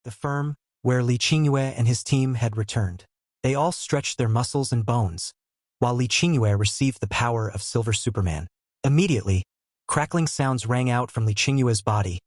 the firm, where Li Qingyue and his team had returned. They all stretched their muscles and bones, while Li Qingyue received the power of Silver Superman. Immediately, crackling sounds rang out from Li Qingyue's body,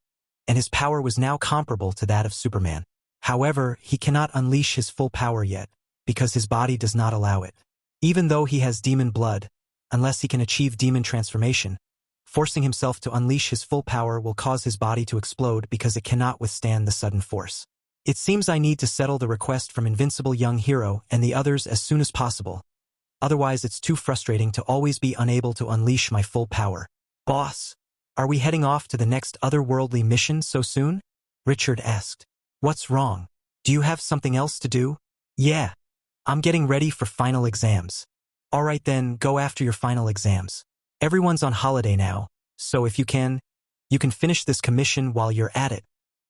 and his power was now comparable to that of Superman. However, he cannot unleash his full power yet, because his body does not allow it. Even though he has demon blood, unless he can achieve demon transformation, forcing himself to unleash his full power will cause his body to explode because it cannot withstand the sudden force. It seems I need to settle the request from Invincible Young Hero and the others as soon as possible. Otherwise, it's too frustrating to always be unable to unleash my full power. Boss, are we heading off to the next otherworldly mission so soon? Richard asked. What's wrong? Do you have something else to do? Yeah. I'm getting ready for final exams. All right then, go after your final exams. Everyone's on holiday now, so if you can finish this commission while you're at it.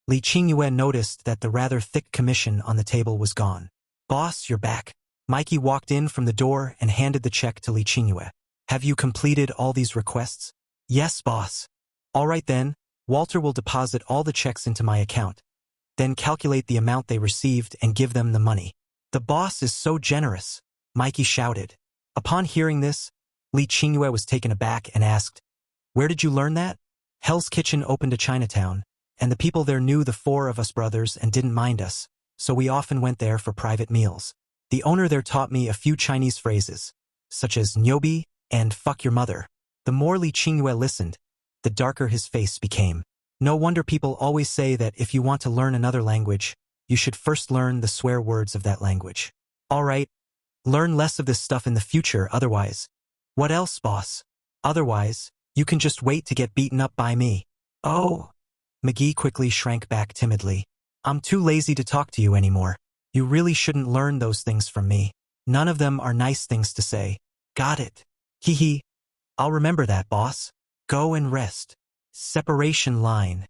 Li Qingyue noticed that the rather thick commission on the table was gone. Boss, you're back. Mikey walked in from the door and handed the check to Li Qingyue. Have you completed all these requests? Yes, boss. All right then, Walter will deposit all the checks into my account. Then calculate the amount they received and give them the money. The boss is so generous, Mikey shouted. Upon hearing this, Li Qingyue was taken aback and asked, Where did you learn that? Hell's Kitchen opened a Chinatown, and the people there knew the four of us brothers and didn't mind us, so we often went there for private meals. The owner there taught me a few Chinese phrases, such as Nyobi and fuck your mother. The more Li Qingyue listened, the darker his face became. No wonder people always say that if you want to learn another language, you should first learn the swear words of that language. All right, learn less of this stuff in the future otherwise. What else, boss? Otherwise, you can just wait to get beaten up by me. Oh. McGee quickly shrank back timidly. I'm too lazy to talk to you anymore. You really shouldn't learn those things from me. None of them are nice things to say. Got it. Hee hee. I'll remember that, boss. Go and rest. Separation line.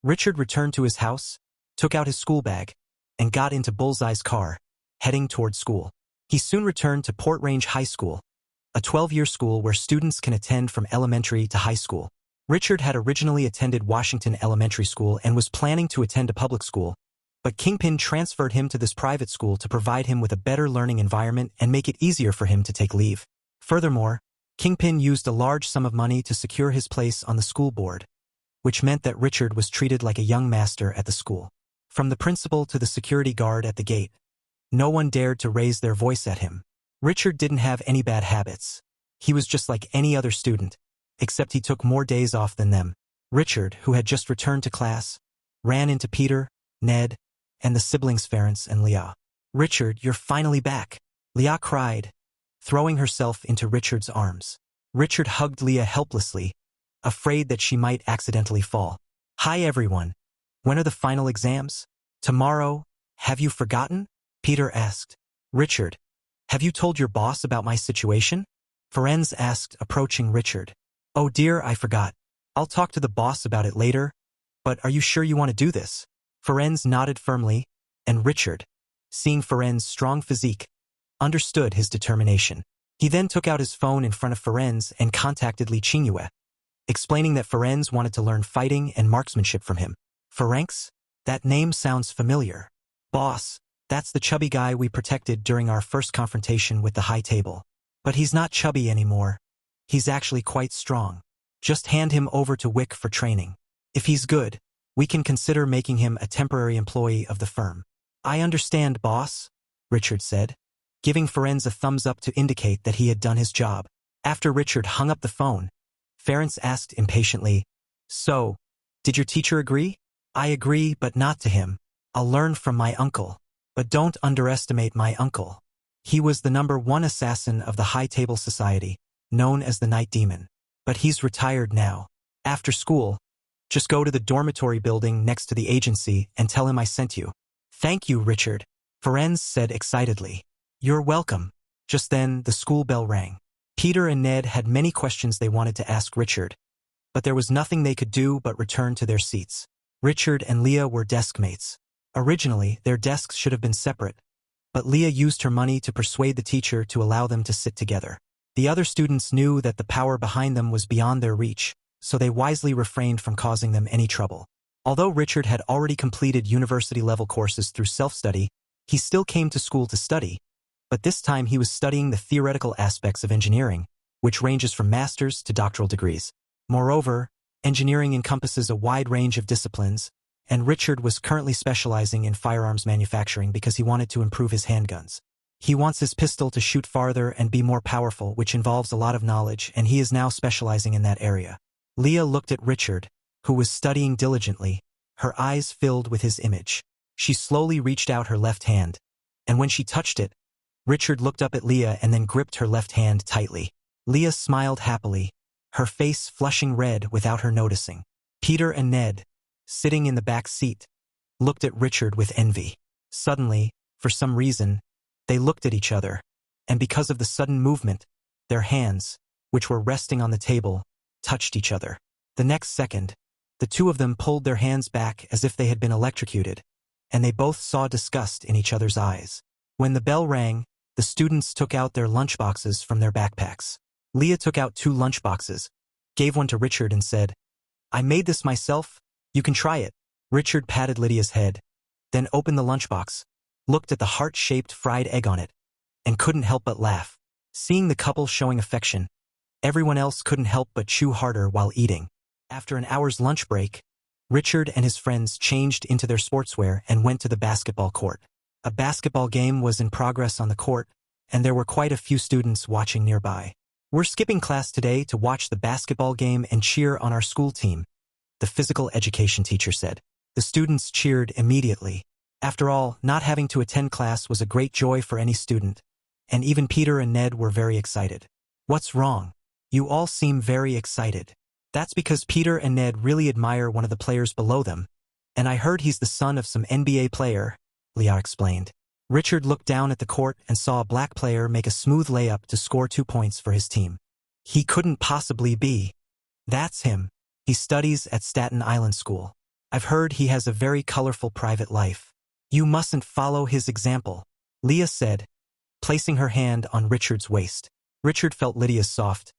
Richard returned to his house, took out his school bag, and got into Bullseye's car, heading toward school. He soon returned to Port Range High School, a 12-year school where students can attend from elementary to high school. Richard had originally attended Washington Elementary School and was planning to attend a public school, but Kingpin transferred him to this private school to provide him with a better learning environment and make it easier for him to take leave. Furthermore, Kingpin used a large sum of money to secure his place on the school board, which meant that Richard was treated like a young master at the school. From the principal to the security guard at the gate, no one dared to raise their voice at him. Richard didn't have any bad habits. He was just like any other student, except he took more days off than them. Richard, who had just returned to class, ran into Peter, Ned, and the siblings Ference and Leah. Richard, you're finally back, Leah cried, throwing herself into Richard's arms. Richard hugged Leah helplessly, afraid that she might accidentally fall. Hi everyone. When are the final exams? Tomorrow. Have you forgotten? Peter asked. Richard, have you told your boss about my situation? Ferenz asked, approaching Richard. Oh dear, I forgot. I'll talk to the boss about it later, but are you sure you want to do this? Ferenz nodded firmly, and Richard, seeing Ferenz's strong physique, understood his determination. He then took out his phone in front of Ferenz and contacted Li Qingyue, explaining that Ferenz wanted to learn fighting and marksmanship from him. Ferenz? That name sounds familiar. Boss, that's the chubby guy we protected during our first confrontation with the High Table. But he's not chubby anymore. He's actually quite strong. Just hand him over to Wick for training. If he's good, we can consider making him a temporary employee of the firm. I understand, boss, Richard said, giving Ferenz a thumbs up to indicate that he had done his job. After Richard hung up the phone, Ference asked impatiently, So, did your teacher agree? I agree, but not to him. I'll learn from my uncle. But don't underestimate my uncle. He was the #1 assassin of the High Table Society, known as the Night Demon. But he's retired now. After school, just go to the dormitory building next to the agency and tell him I sent you. Thank you, Richard, Ferenz said excitedly. You're welcome. Just then, the school bell rang. Peter and Ned had many questions they wanted to ask Richard, but there was nothing they could do but return to their seats. Richard and Leah were desk mates. Originally, their desks should have been separate, but Leah used her money to persuade the teacher to allow them to sit together. The other students knew that the power behind them was beyond their reach, so they wisely refrained from causing them any trouble. Although Richard had already completed university-level courses through self-study, he still came to school to study, but this time he was studying the theoretical aspects of engineering, which ranges from master's to doctoral degrees. Moreover, engineering encompasses a wide range of disciplines, and Richard was currently specializing in firearms manufacturing because he wanted to improve his handguns. He wants his pistol to shoot farther and be more powerful, which involves a lot of knowledge, and he is now specializing in that area. Leah looked at Richard, who was studying diligently, her eyes filled with his image. She slowly reached out her left hand, and when she touched it, Richard looked up at Leah and then gripped her left hand tightly. Leah smiled happily, her face flushing red without her noticing. Peter and Ned, sitting in the back seat, looked at Richard with envy. Suddenly, for some reason, they looked at each other, and because of the sudden movement, their hands, which were resting on the table, touched each other. The next second, the two of them pulled their hands back as if they had been electrocuted, and they both saw disgust in each other's eyes. When the bell rang, the students took out their lunchboxes from their backpacks. Leah took out 2 lunchboxes, gave one to Richard and said, "I made this myself, you can try it." Richard patted Lydia's head, then opened the lunchbox, looked at the heart-shaped fried egg on it, and couldn't help but laugh. Seeing the couple showing affection, everyone else couldn't help but chew harder while eating. After an hour's lunch break, Richard and his friends changed into their sportswear and went to the basketball court. A basketball game was in progress on the court, and there were quite a few students watching nearby. "We're skipping class today to watch the basketball game and cheer on our school team," the physical education teacher said. The students cheered immediately. After all, not having to attend class was a great joy for any student, and even Peter and Ned were very excited. "What's wrong? You all seem very excited." "That's because Peter and Ned really admire one of the players below them, and I heard he's the son of some NBA player," Leah explained. Richard looked down at the court and saw a black player make a smooth layup to score 2 points for his team. "He couldn't possibly be. That's him. He studies at Staten Island School. I've heard he has a very colorful private life. You mustn't follow his example," Leah said, placing her hand on Richard's waist. Richard felt Lydia's soft,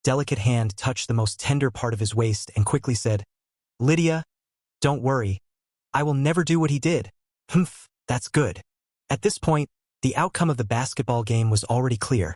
delicate hand touch the most tender part of his waist and quickly said, "Lydia, don't worry. I will never do what he did." "Humph, that's good." At this point, the outcome of the basketball game was already clear.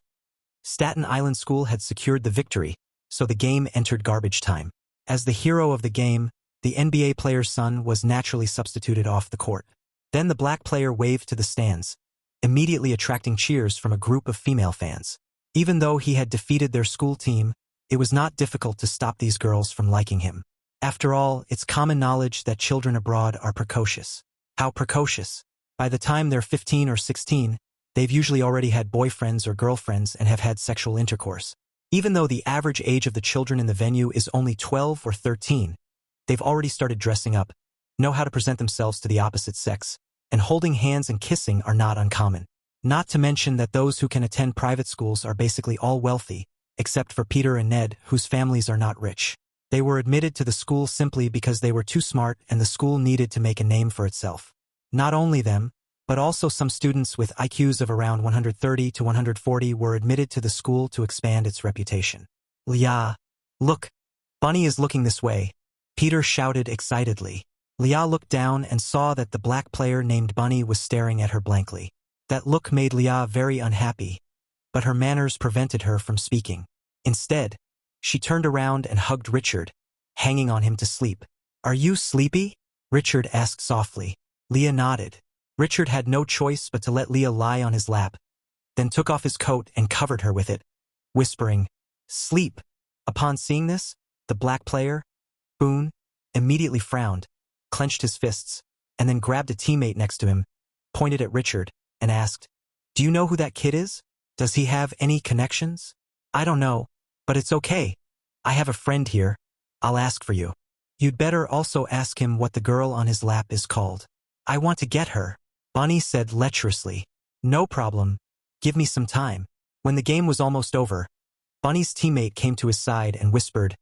Staten Island School had secured the victory, so the game entered garbage time. As the hero of the game, the NBA player's son was naturally substituted off the court. Then the black player waved to the stands, immediately attracting cheers from a group of female fans. Even though he had defeated their school team, it was not difficult to stop these girls from liking him. After all, it's common knowledge that children abroad are precocious. How precocious? By the time they're 15 or 16, they've usually already had boyfriends or girlfriends and have had sexual intercourse. Even though the average age of the children in the venue is only 12 or 13, they've already started dressing up, know how to present themselves to the opposite sex, and holding hands and kissing are not uncommon. Not to mention that those who can attend private schools are basically all wealthy, except for Peter and Ned, whose families are not rich. They were admitted to the school simply because they were too smart and the school needed to make a name for itself. Not only them, but also some students with IQs of around 130 to 140 were admitted to the school to expand its reputation. "Leah, look, Bunny is looking this way," Peter shouted excitedly. Leah looked down and saw that the black player named Bunny was staring at her blankly. That look made Leah very unhappy, but her manners prevented her from speaking. Instead, she turned around and hugged Richard, hanging on him to sleep. "Are you sleepy?" Richard asked softly. Leah nodded. Richard had no choice but to let Leah lie on his lap, then took off his coat and covered her with it, whispering, "Sleep." Upon seeing this, the black player, Boone, immediately frowned, clenched his fists, and then grabbed a teammate next to him, pointed at Richard, and asked, "Do you know who that kid is? Does he have any connections?" "I don't know, but it's okay. I have a friend here. I'll ask for you." "You'd better also ask him what the girl on his lap is called." "I want to get her," Bunny said lecherously. "No problem. Give me some time." When the game was almost over, Bunny's teammate came to his side and whispered,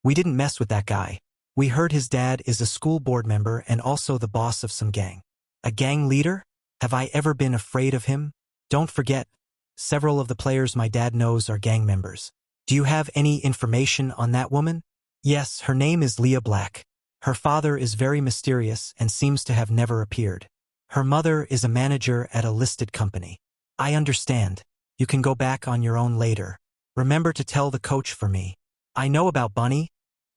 "We didn't mess with that guy. We heard his dad is a school board member and also the boss of some gang." "A gang leader? Have I ever been afraid of him? Don't forget, several of the players my dad knows are gang members." "Do you have any information on that woman?" "Yes, her name is Leah Black. Her father is very mysterious and seems to have never appeared. Her mother is a manager at a listed company. I understand. You can go back on your own later. Remember to tell the coach for me. I know about Bunny,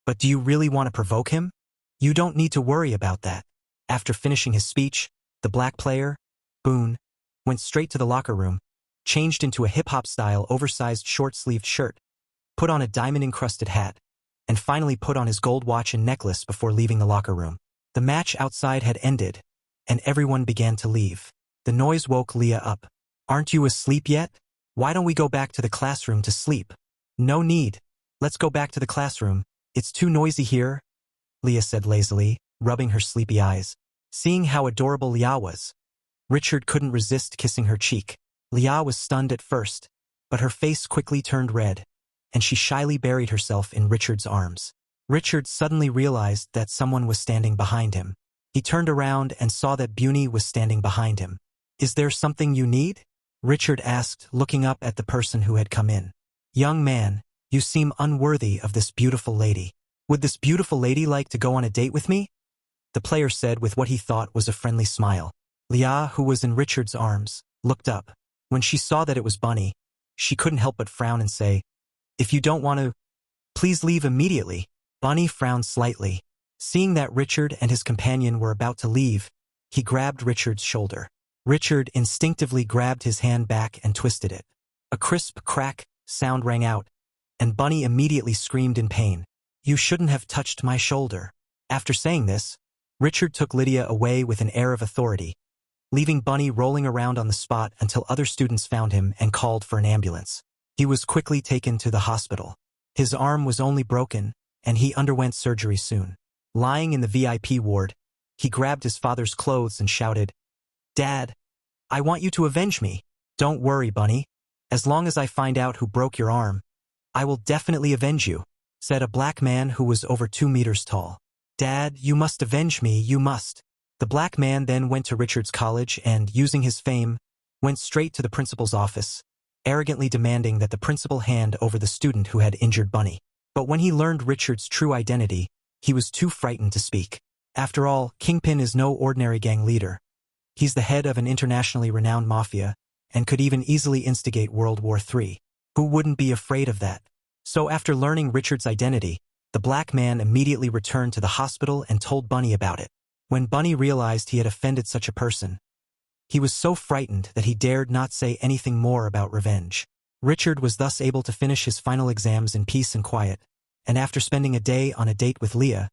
but do you really want to provoke him? You don't need to worry about that. After finishing his speech, the black player, Boone, went straight to the locker room, changed into a hip-hop style oversized short-sleeved shirt, put on a diamond-encrusted hat, and finally put on his gold watch and necklace before leaving the locker room. The match outside had ended, and everyone began to leave. The noise woke Leah up. Aren't you asleep yet? Why don't we go back to the classroom to sleep? No need. Let's go back to the classroom. It's too noisy here, Leah said lazily, rubbing her sleepy eyes. Seeing how adorable Leah was, Richard couldn't resist kissing her cheek. Leah was stunned at first, but her face quickly turned red, and she shyly buried herself in Richard's arms. Richard suddenly realized that someone was standing behind him. He turned around and saw that Bunny was standing behind him. Is there something you need? Richard asked, looking up at the person who had come in. Young man, you seem unworthy of this beautiful lady. Would this beautiful lady like to go on a date with me? The player said with what he thought was a friendly smile. Leah, who was in Richard's arms, looked up. When she saw that it was Bunny, she couldn't help but frown and say, If you don't want to, please leave immediately. Bunny frowned slightly. Seeing that Richard and his companion were about to leave, he grabbed Richard's shoulder. Richard instinctively grabbed his hand back and twisted it. A crisp crack sound rang out, and Bunny immediately screamed in pain. You shouldn't have touched my shoulder. After saying this, Richard took Lydia away with an air of authority, leaving Bunny rolling around on the spot until other students found him and called for an ambulance. He was quickly taken to the hospital. His arm was only broken, and he underwent surgery soon. Lying in the VIP ward, he grabbed his father's clothes and shouted, Dad, I want you to avenge me. Don't worry, Bunny. As long as I find out who broke your arm, I will definitely avenge you, said a black man who was over 2 meters tall. Dad, you must avenge me, you must. The black man then went to Richard's college and, using his fame, went straight to the principal's office, arrogantly demanding that the principal hand over the student who had injured Bunny. But when he learned Richard's true identity, he was too frightened to speak. After all, Kingpin is no ordinary gang leader. He's the head of an internationally renowned mafia and could even easily instigate World War III. Who wouldn't be afraid of that? So after learning Richard's identity, the black man immediately returned to the hospital and told Bunny about it. When Bunny realized he had offended such a person, he was so frightened that he dared not say anything more about revenge. Richard was thus able to finish his final exams in peace and quiet, and after spending a day on a date with Leah,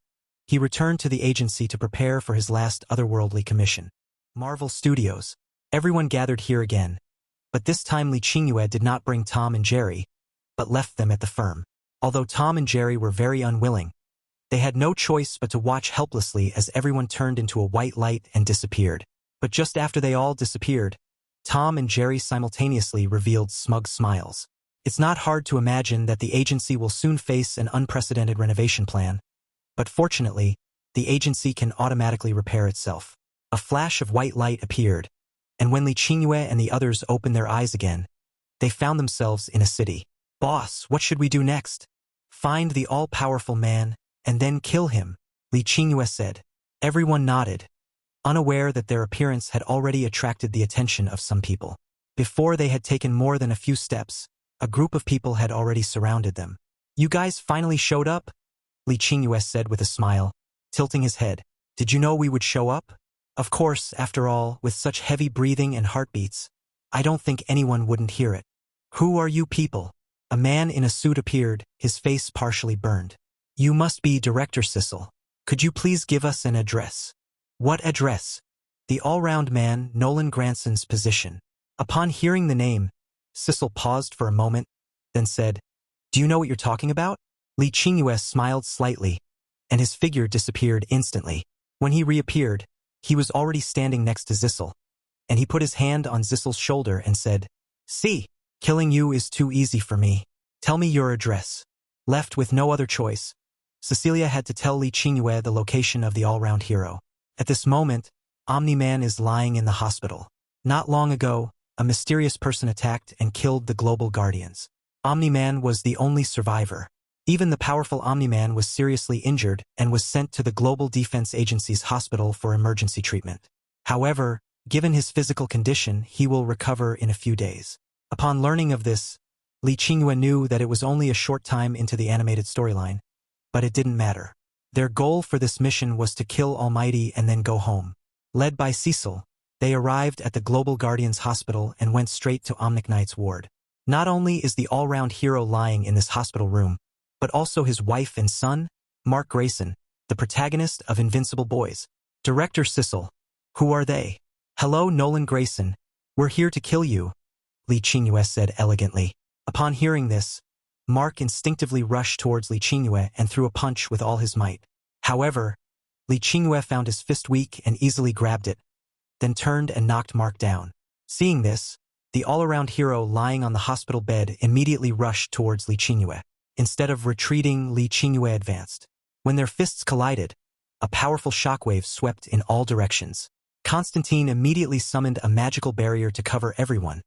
he returned to the agency to prepare for his last otherworldly commission. Marvel Studios. Everyone gathered here again, but this time Lee Qingyue did not bring Tom and Jerry, but left them at the firm. Although Tom and Jerry were very unwilling, they had no choice but to watch helplessly as everyone turned into a white light and disappeared. But just after they all disappeared, Tom and Jerry simultaneously revealed smug smiles. It's not hard to imagine that the agency will soon face an unprecedented renovation plan, but fortunately, the agency can automatically repair itself. A flash of white light appeared, and when Lee Qingyue and the others opened their eyes again, they found themselves in a city. Boss, what should we do next? Find the all-powerful man, and then kill him, Lee Qingyue said. Everyone nodded, unaware that their appearance had already attracted the attention of some people. Before they had taken more than a few steps, a group of people had already surrounded them. You guys finally showed up? Lee Qingyue said with a smile, tilting his head. Did you know we would show up? Of course, after all, with such heavy breathing and heartbeats, I don't think anyone wouldn't hear it. Who are you people? A man in a suit appeared, his face partially burned. You must be Director Sissel. Could you please give us an address? What address? The all-round man, Nolan Granson's position. Upon hearing the name, Sissel paused for a moment, then said, Do you know what you're talking about? Lee Qingyue smiled slightly, and his figure disappeared instantly. When he reappeared, he was already standing next to Sissel, and he put his hand on Sissel's shoulder and said, See, killing you is too easy for me. Tell me your address. Left with no other choice, Cecilia had to tell Lee Qingyue the location of the all-round hero. At this moment, Omni-Man is lying in the hospital. Not long ago, a mysterious person attacked and killed the Global Guardians. Omni-Man was the only survivor, Even the powerful Omni-Man was seriously injured and was sent to the Global Defense Agency's hospital for emergency treatment. However, given his physical condition, he will recover in a few days. Upon learning of this, Li Qingyue knew that it was only a short time into the animated storyline, but it didn't matter. Their goal for this mission was to kill Almighty and then go home. Led by Cecil, they arrived at the Global Guardians Hospital and went straight to Omniknight's ward. Not only is the all-round hero lying in this hospital room, but also his wife and son, Mark Grayson, the protagonist of Invincible Boys. Director Cecil. Who are they? Hello, Nolan Grayson. We're here to kill you, Li Qingyue said elegantly. Upon hearing this, Mark instinctively rushed towards Li Qingyue and threw a punch with all his might. However, Li Qingyue found his fist weak and easily grabbed it, then turned and knocked Mark down. Seeing this, the all-around hero lying on the hospital bed immediately rushed towards Li Qingyue. Instead of retreating, Li Qingyue advanced. When their fists collided, a powerful shockwave swept in all directions. Constantine immediately summoned a magical barrier to cover everyone,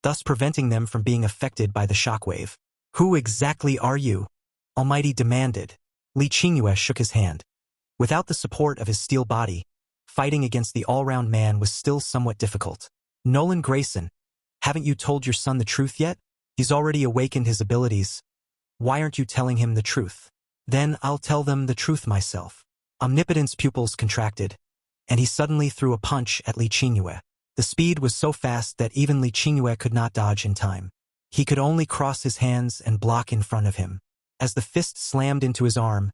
thus preventing them from being affected by the shockwave. Who exactly are you? Almighty demanded. Li Qingyue shook his hand. Without the support of his steel body, fighting against the all-round man was still somewhat difficult. Nolan Grayson, haven't you told your son the truth yet? He's already awakened his abilities. Why aren't you telling him the truth? Then I'll tell them the truth myself. Omnipotent's pupils contracted, and he suddenly threw a punch at Li Qingyue. The speed was so fast that even Li Qingyue could not dodge in time. He could only cross his hands and block in front of him. As the fist slammed into his arm,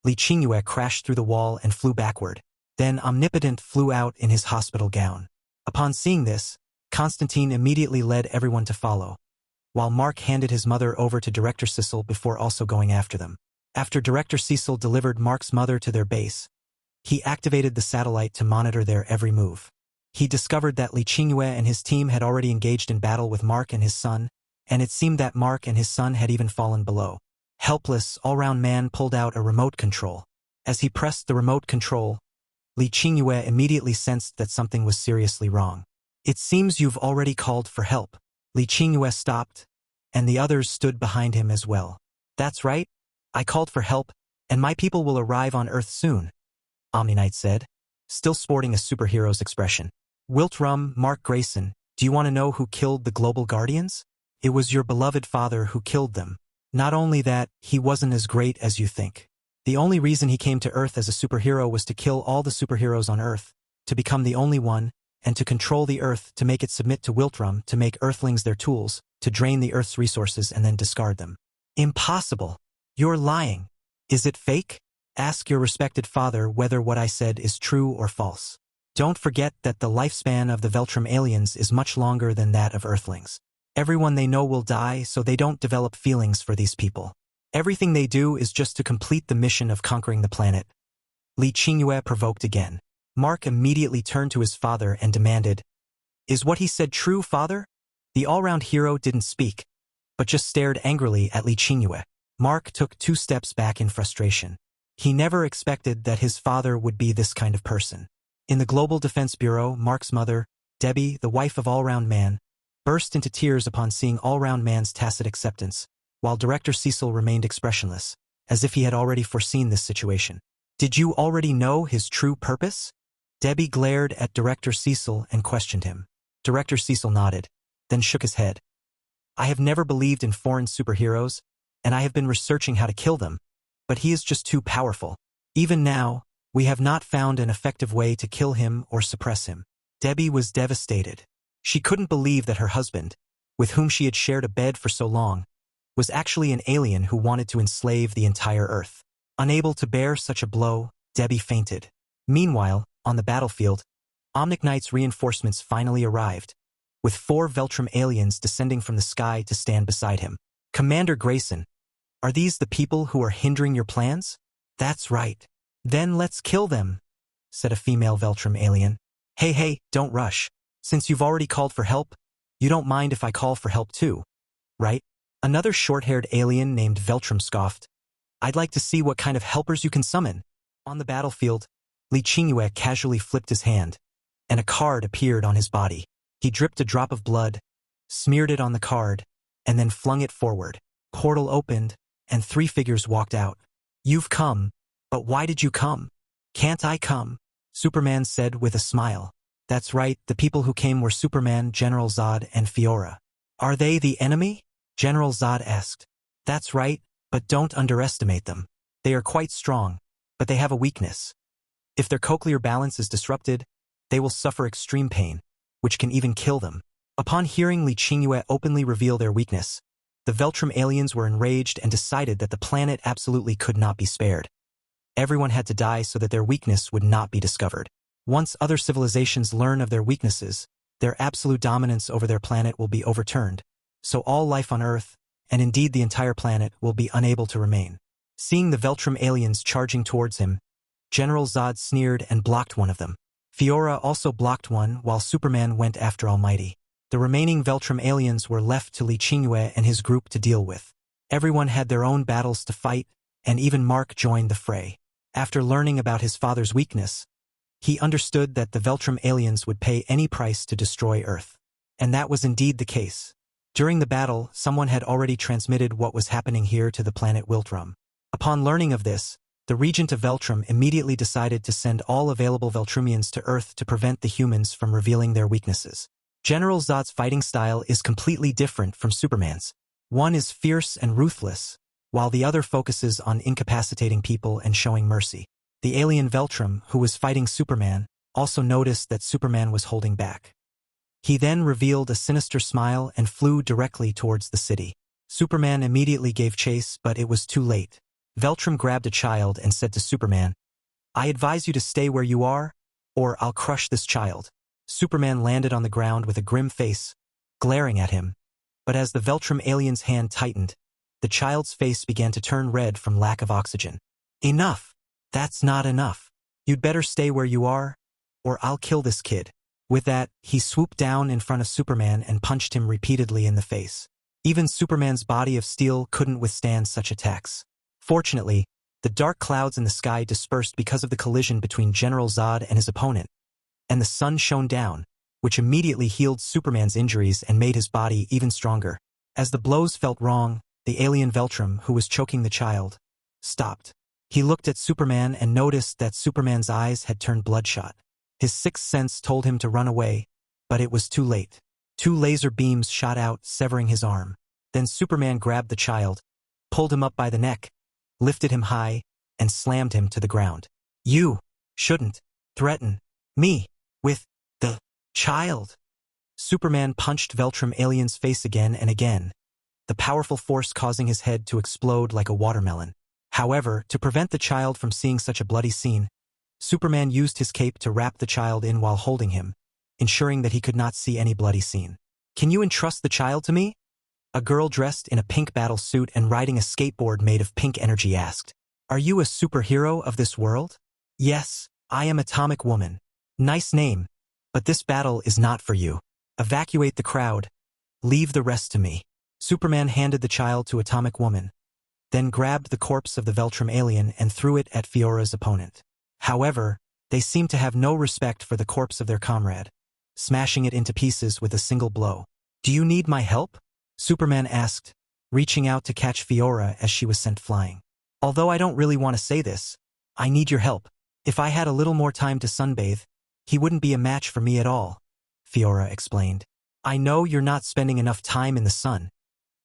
Li Qingyue crashed through the wall and flew backward. Then Omnipotent flew out in his hospital gown. Upon seeing this, Constantine immediately led everyone to follow, while Mark handed his mother over to Director Cecil before also going after them. After Director Cecil delivered Mark's mother to their base, he activated the satellite to monitor their every move. He discovered that Li Qingyue and his team had already engaged in battle with Mark and his son, and it seemed that Mark and his son had even fallen below. Helpless, all-round man pulled out a remote control. As he pressed the remote control, Li Qingyue immediately sensed that something was seriously wrong. It seems you've already called for help. Li Qingyue stopped, and the others stood behind him as well. That's right, I called for help, and my people will arrive on Earth soon, Omniknight said, still sporting a superhero's expression. Wiltrum, Mark Grayson, do you want to know who killed the Global Guardians? It was your beloved father who killed them. Not only that, he wasn't as great as you think. The only reason he came to Earth as a superhero was to kill all the superheroes on Earth, to become the only one, and to control the Earth, to make it submit to Wiltrum, to make Earthlings their tools, to drain the Earth's resources and then discard them. Impossible. You're lying. Is it fake? Ask your respected father whether what I said is true or false. Don't forget that the lifespan of the Veltrum aliens is much longer than that of Earthlings. Everyone they know will die, so they don't develop feelings for these people. Everything they do is just to complete the mission of conquering the planet. Li Qingyue provoked again. Mark immediately turned to his father and demanded, "Is what he said true, father?" The all-round hero didn't speak, but just stared angrily at Li Qingyue. Mark took 2 steps back in frustration. He never expected that his father would be this kind of person. In the Global Defense Bureau, Mark's mother, Debbie, the wife of All-Round Man, burst into tears upon seeing All-Round Man's tacit acceptance, while Director Cecil remained expressionless, as if he had already foreseen this situation. Did you already know his true purpose? Debbie glared at Director Cecil and questioned him. Director Cecil nodded, then shook his head. I have never believed in foreign superheroes, and I have been researching how to kill them, but he is just too powerful. Even now, we have not found an effective way to kill him or suppress him. Debbie was devastated. She couldn't believe that her husband, with whom she had shared a bed for so long, was actually an alien who wanted to enslave the entire Earth. Unable to bear such a blow, Debbie fainted. Meanwhile, on the battlefield, Omniknight's reinforcements finally arrived, with 4 Veltrum aliens descending from the sky to stand beside him. Commander Grayson, are these the people who are hindering your plans? That's right. Then let's kill them, said a female Veltrum alien. Hey, don't rush. Since you've already called for help, you don't mind if I call for help too, right? Another short-haired alien named Veltrum scoffed. I'd like to see what kind of helpers you can summon. On the battlefield, Li Qingyue casually flipped his hand, and a card appeared on his body. He dripped a drop of blood, smeared it on the card, and then flung it forward. Portal opened, and 3 figures walked out. "You've come, but why did you come?" "Can't I come?" Superman said with a smile. "That's right, the people who came were Superman, General Zod, and Fiora." "Are they the enemy?" General Zod asked. "That's right, but don't underestimate them. They are quite strong, but they have a weakness. If their cochlear balance is disrupted, they will suffer extreme pain, which can even kill them." Upon hearing Li Qingyue openly reveal their weakness, the Veltrum aliens were enraged and decided that the planet absolutely could not be spared. Everyone had to die so that their weakness would not be discovered. Once other civilizations learn of their weaknesses, their absolute dominance over their planet will be overturned, so all life on Earth, and indeed the entire planet, will be unable to remain. Seeing the Veltrum aliens charging towards him, General Zod sneered and blocked one of them. Fiora also blocked one while Superman went after Almighty. The remaining Veltrum aliens were left to Li Qingyue and his group to deal with. Everyone had their own battles to fight, and even Mark joined the fray. After learning about his father's weakness, he understood that the Veltrum aliens would pay any price to destroy Earth. And that was indeed the case. During the battle, someone had already transmitted what was happening here to the planet Wiltrum. Upon learning of this, the Regent of Veltrum immediately decided to send all available Veltrumians to Earth to prevent the humans from revealing their weaknesses. General Zod's fighting style is completely different from Superman's. One is fierce and ruthless, while the other focuses on incapacitating people and showing mercy. The alien Veltrum, who was fighting Superman, also noticed that Superman was holding back. He then revealed a sinister smile and flew directly towards the city. Superman immediately gave chase, but it was too late. Veltrum grabbed a child and said to Superman, "I advise you to stay where you are, or I'll crush this child." Superman landed on the ground with a grim face, glaring at him, but as the Veltrum alien's hand tightened, the child's face began to turn red from lack of oxygen. "Enough! That's not enough. You'd better stay where you are, or I'll kill this kid." With that, he swooped down in front of Superman and punched him repeatedly in the face. Even Superman's body of steel couldn't withstand such attacks. Fortunately, the dark clouds in the sky dispersed because of the collision between General Zod and his opponent, and the sun shone down, which immediately healed Superman's injuries and made his body even stronger. As the blows felt wrong, the alien Veltrum, who was choking the child, stopped. He looked at Superman and noticed that Superman's eyes had turned bloodshot. His sixth sense told him to run away, but it was too late. 2 laser beams shot out, severing his arm. Then Superman grabbed the child, pulled him up by the neck, lifted him high, and slammed him to the ground. "You shouldn't threaten me with the child." Superman punched Veltrum alien's face again and again, the powerful force causing his head to explode like a watermelon. However, to prevent the child from seeing such a bloody scene, Superman used his cape to wrap the child in while holding him, ensuring that he could not see any bloody scene. "Can you entrust the child to me?" A girl dressed in a pink battle suit and riding a skateboard made of pink energy asked. "Are you a superhero of this world?" "Yes, I am Atomic Woman." "Nice name, but this battle is not for you. Evacuate the crowd. Leave the rest to me." Superman handed the child to Atomic Woman, then grabbed the corpse of the Veltrum alien and threw it at Fiora's opponent. However, they seemed to have no respect for the corpse of their comrade, smashing it into pieces with a single blow. "Do you need my help?" Superman asked, reaching out to catch Fiora as she was sent flying. "Although I don't really want to say this, I need your help. If I had a little more time to sunbathe, he wouldn't be a match for me at all," Fiora explained. "I know you're not spending enough time in the sun.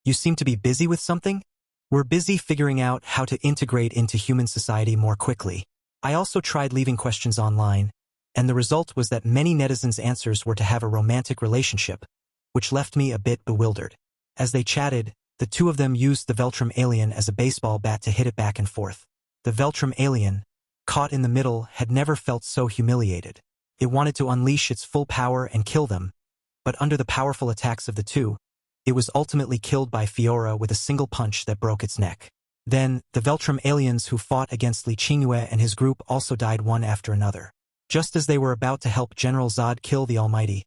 You seem to be busy with something?" "We're busy figuring out how to integrate into human society more quickly. I also tried leaving questions online, and the result was that many netizens' answers were to have a romantic relationship, which left me a bit bewildered." As they chatted, the 2 of them used the Veltrum alien as a baseball bat to hit it back and forth. The Veltrum alien, caught in the middle, had never felt so humiliated. It wanted to unleash its full power and kill them, but under the powerful attacks of the 2, it was ultimately killed by Fiora with a single punch that broke its neck. Then, the Veltrum aliens who fought against Li Qingyue and his group also died one after another. Just as they were about to help General Zod kill the Almighty,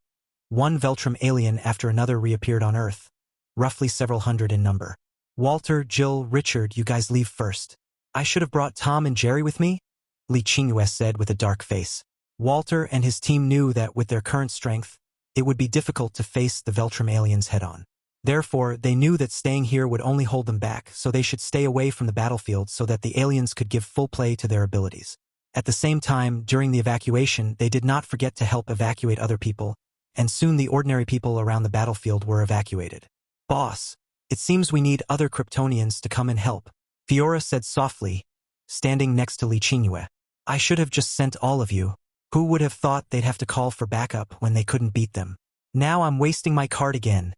one Veltrum alien after another reappeared on Earth, roughly several hundred in number. "Walter, Jill, Richard, you guys leave first. I should have brought Tom and Jerry with me," Li Qingyue said with a dark face. Walter and his team knew that with their current strength, it would be difficult to face the Veltrum aliens head-on. Therefore, they knew that staying here would only hold them back, so they should stay away from the battlefield so that the aliens could give full play to their abilities. At the same time, during the evacuation, they did not forget to help evacuate other people, and soon the ordinary people around the battlefield were evacuated. "Boss, it seems we need other Kryptonians to come and help," Fiora said softly, standing next to Li Qingyue. "I should have just sent all of you. Who would have thought they'd have to call for backup when they couldn't beat them? Now I'm wasting my card again,"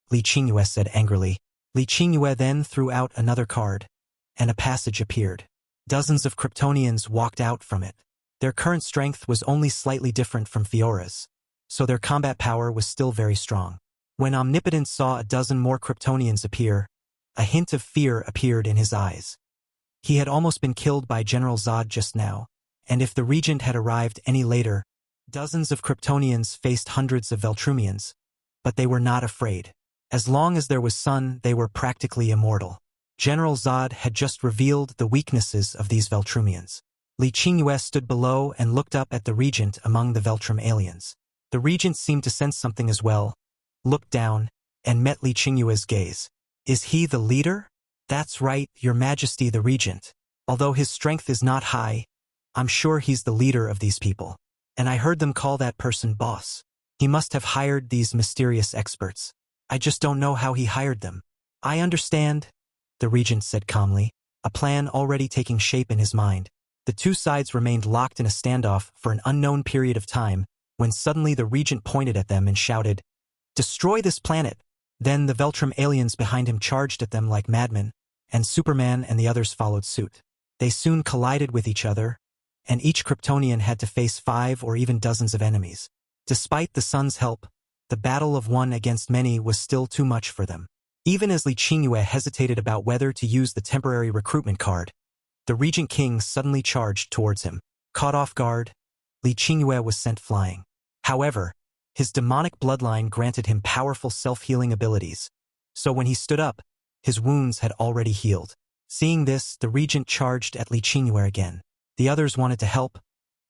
Li Qingyue said angrily. Li Qingyue then threw out another card, and a passage appeared. Dozens of Kryptonians walked out from it. Their current strength was only slightly different from Fiora's, so their combat power was still very strong. When Omnipotent saw a dozen more Kryptonians appear, a hint of fear appeared in his eyes. He had almost been killed by General Zod just now, and if the Regent had arrived any later, dozens of Kryptonians faced hundreds of Veltrumians, but they were not afraid. As long as there was sun, they were practically immortal. General Zod had just revealed the weaknesses of these Veltrumians. Li Qingyue stood below and looked up at the Regent among the Veltrum aliens. The Regent seemed to sense something as well, looked down, and met Li Qingyue's gaze. "Is he the leader?" "That's right, Your Majesty the Regent. Although his strength is not high, I'm sure he's the leader of these people. And I heard them call that person boss. He must have hired these mysterious experts. I just don't know how he hired them." "I understand," the Regent said calmly, a plan already taking shape in his mind. The two sides remained locked in a standoff for an unknown period of time, when suddenly the Regent pointed at them and shouted, "Destroy this planet!" Then the Veltrum aliens behind him charged at them like madmen, and Superman and the others followed suit. They soon collided with each other, and each Kryptonian had to face 5 or even dozens of enemies. Despite the sun's help, the battle of one against many was still too much for them. Even as Li Qingyue hesitated about whether to use the temporary recruitment card, the Regent King suddenly charged towards him. Caught off guard, Li Qingyue was sent flying. However, his demonic bloodline granted him powerful self-healing abilities, so when he stood up, his wounds had already healed. Seeing this, the Regent charged at Li Qingyue again. The others wanted to help,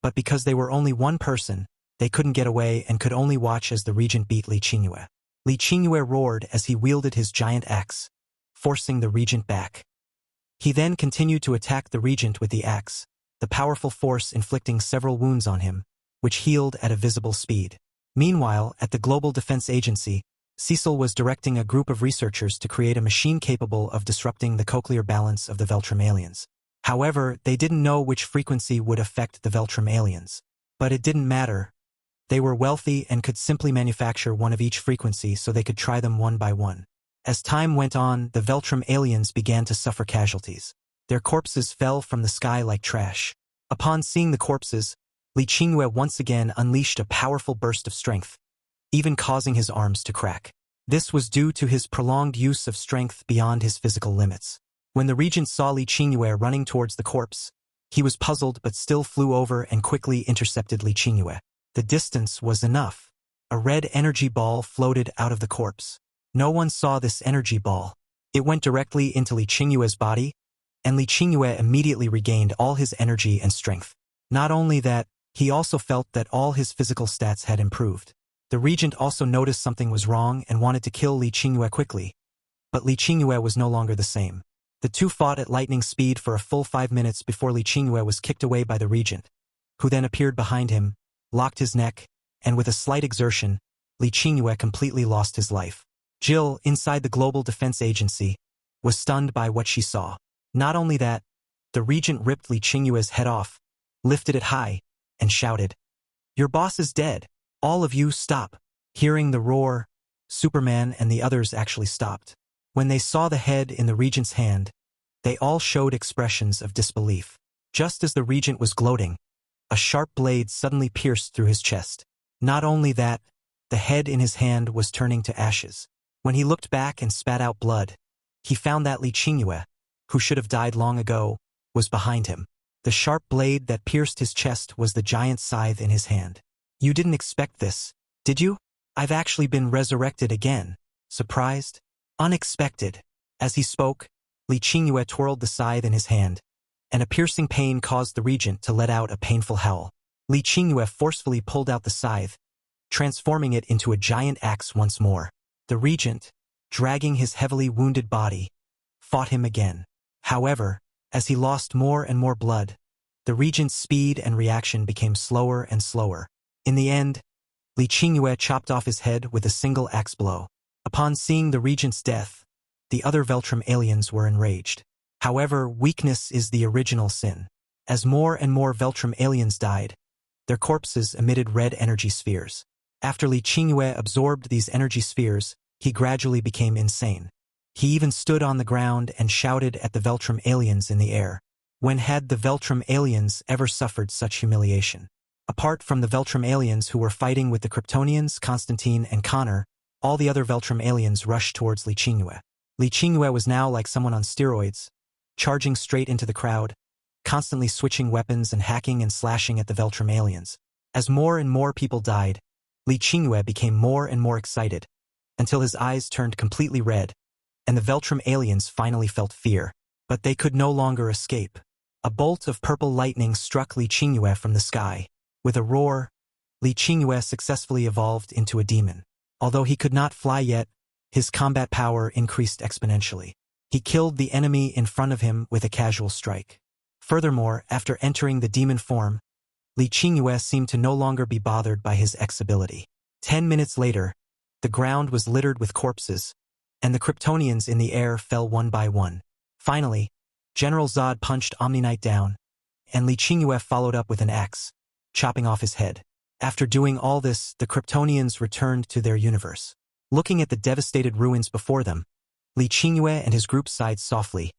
but because they were only one person, they couldn't get away and could only watch as the Regent beat Li Qingyue. Li Qingyue roared as he wielded his giant axe, forcing the Regent back. He then continued to attack the Regent with the axe, the powerful force inflicting several wounds on him, which healed at a visible speed. Meanwhile, at the Global Defense Agency, Cecil was directing a group of researchers to create a machine capable of disrupting the cochlear balance of the Veltrum aliens. However, they didn't know which frequency would affect the Veltrum aliens. But it didn't matter. They were wealthy and could simply manufacture one of each frequency so they could try them one by one. As time went on, the Veltrum aliens began to suffer casualties. Their corpses fell from the sky like trash. Upon seeing the corpses, Li Qingyue once again unleashed a powerful burst of strength, even causing his arms to crack. This was due to his prolonged use of strength beyond his physical limits. When the Regent saw Li Qingyue running towards the corpse, he was puzzled but still flew over and quickly intercepted Li Qingyue. The distance was enough. A red energy ball floated out of the corpse. No one saw this energy ball. It went directly into Li Qingyue's body, and Li Qingyue immediately regained all his energy and strength. Not only that, he also felt that all his physical stats had improved. The Regent also noticed something was wrong and wanted to kill Li Qingyue quickly, but Li Qingyue was no longer the same. The two fought at lightning speed for a full 5 minutes before Li Qingyue was kicked away by the Regent, who then appeared behind him, locked his neck, and with a slight exertion, Li Qingyue completely lost his life. Jill, inside the Global Defense Agency, was stunned by what she saw. Not only that, the Regent ripped Li Qingyue's head off, lifted it high, and shouted, "Your boss is dead. All of you stop." Hearing the roar, Superman and the others actually stopped. When they saw the head in the Regent's hand, they all showed expressions of disbelief. Just as the Regent was gloating, a sharp blade suddenly pierced through his chest. Not only that, the head in his hand was turning to ashes. When he looked back and spat out blood, he found that Li Qingyue, who should have died long ago, was behind him. The sharp blade that pierced his chest was the giant scythe in his hand. "You didn't expect this, did you? I've actually been resurrected again." Surprised? Unexpected. As he spoke, Li Qingyue twirled the scythe in his hand, and a piercing pain caused the Regent to let out a painful howl. Li Qingyue forcefully pulled out the scythe, transforming it into a giant axe once more. The Regent, dragging his heavily wounded body, fought him again. However, as he lost more and more blood, the regent's speed and reaction became slower and slower. In the end, Li Qingyue chopped off his head with a single axe blow. Upon seeing the regent's death, the other Veltrum aliens were enraged. However, weakness is the original sin. As more and more Veltrum aliens died, their corpses emitted red energy spheres. After Li Qingyue absorbed these energy spheres, he gradually became insane. He even stood on the ground and shouted at the Veltrum aliens in the air. When had the Veltrum aliens ever suffered such humiliation? Apart from the Veltrum aliens who were fighting with the Kryptonians, Constantine and Connor, all the other Veltrum aliens rushed towards Li Qingyue. Li Qingyue was now like someone on steroids, charging straight into the crowd, constantly switching weapons and hacking and slashing at the Veltrum aliens. As more and more people died, Li Qingyue became more and more excited, until his eyes turned completely red, and the Veltrum aliens finally felt fear. But they could no longer escape. A bolt of purple lightning struck Li Qingyue from the sky. With a roar, Li Qingyue successfully evolved into a demon. Although he could not fly yet, his combat power increased exponentially. He killed the enemy in front of him with a casual strike. Furthermore, after entering the demon form, Li Qingyue seemed to no longer be bothered by his X-ability. 10 minutes later, the ground was littered with corpses, and the Kryptonians in the air fell one by one. Finally, General Zod punched Omni-Knight down, and Li Qingyue followed up with an axe, chopping off his head. After doing all this, the Kryptonians returned to their universe. Looking at the devastated ruins before them, Li Qingyue and his group sighed softly,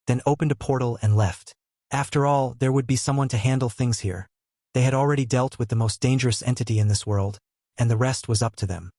then opened a portal and left. After all, there would be someone to handle things here. They had already dealt with the most dangerous entity in this world, and the rest was up to them.